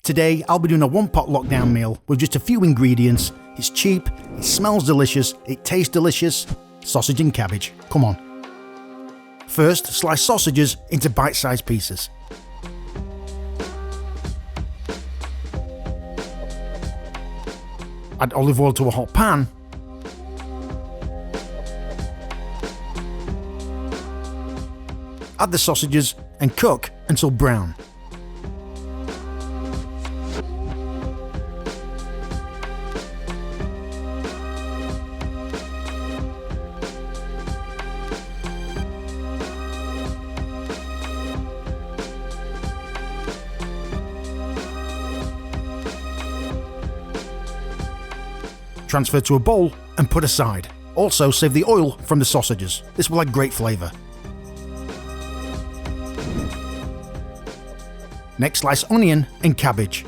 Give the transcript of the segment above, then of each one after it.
Today I'll be doing a one-pot lockdown meal with just a few ingredients. It's cheap, it smells delicious, it tastes delicious. Sausage and cabbage. Come on. First, slice sausages into bite-sized pieces. Add olive oil to a hot pan. Add the sausages and cook until brown. Transfer to a bowl and put aside. Also save the oil from the sausages. This will add great flavour. Next, slice onion and cabbage.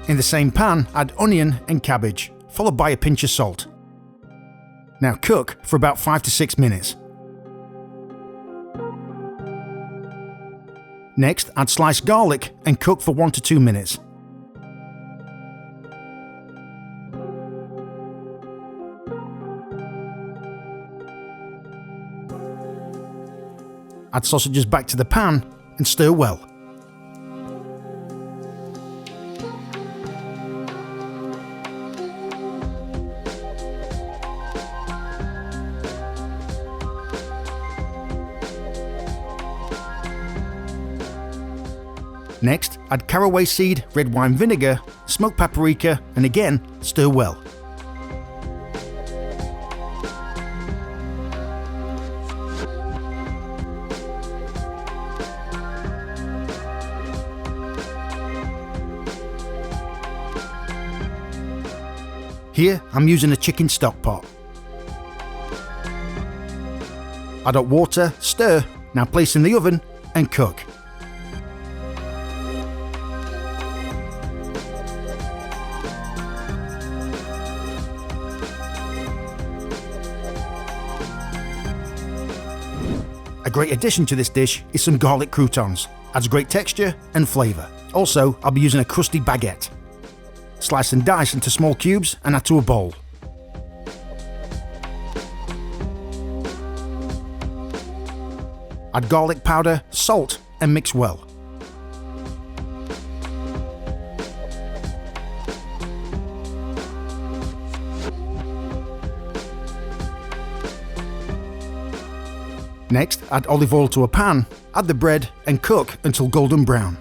In the same pan, add onion and cabbage, followed by a pinch of salt. Now cook for about 5 to 6 minutes. Next, add sliced garlic and cook for 1 to 2 minutes. Add sausages back to the pan and stir well. Next, add caraway seed, red wine vinegar, smoked paprika, and again, stir well. Here, I'm using a chicken stock pot. Add hot water, stir, now place in the oven and cook. A great addition to this dish is some garlic croutons. Adds great texture and flavour. Also, I'll be using a crusty baguette. Slice and dice into small cubes and add to a bowl. Add garlic powder, salt and mix well. Next, add olive oil to a pan, add the bread and cook until golden brown.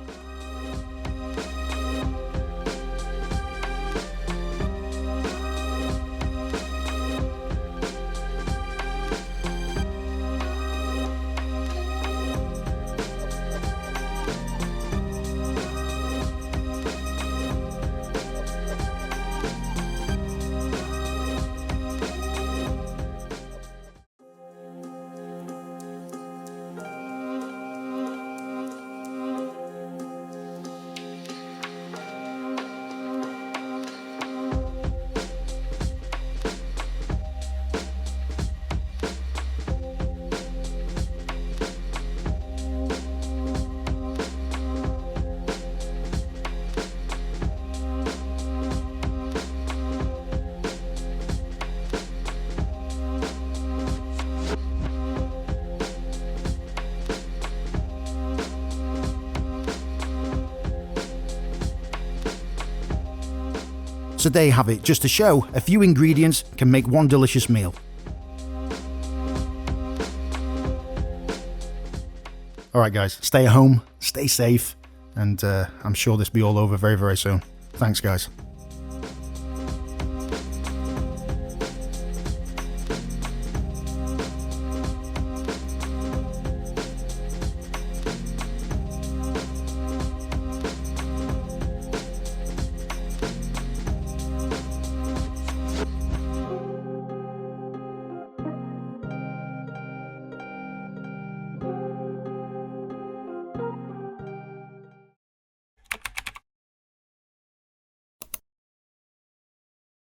So there you have it, just to show a few ingredients can make one delicious meal. Alright guys, stay at home, stay safe, and I'm sure this will be all over very, very soon. Thanks guys.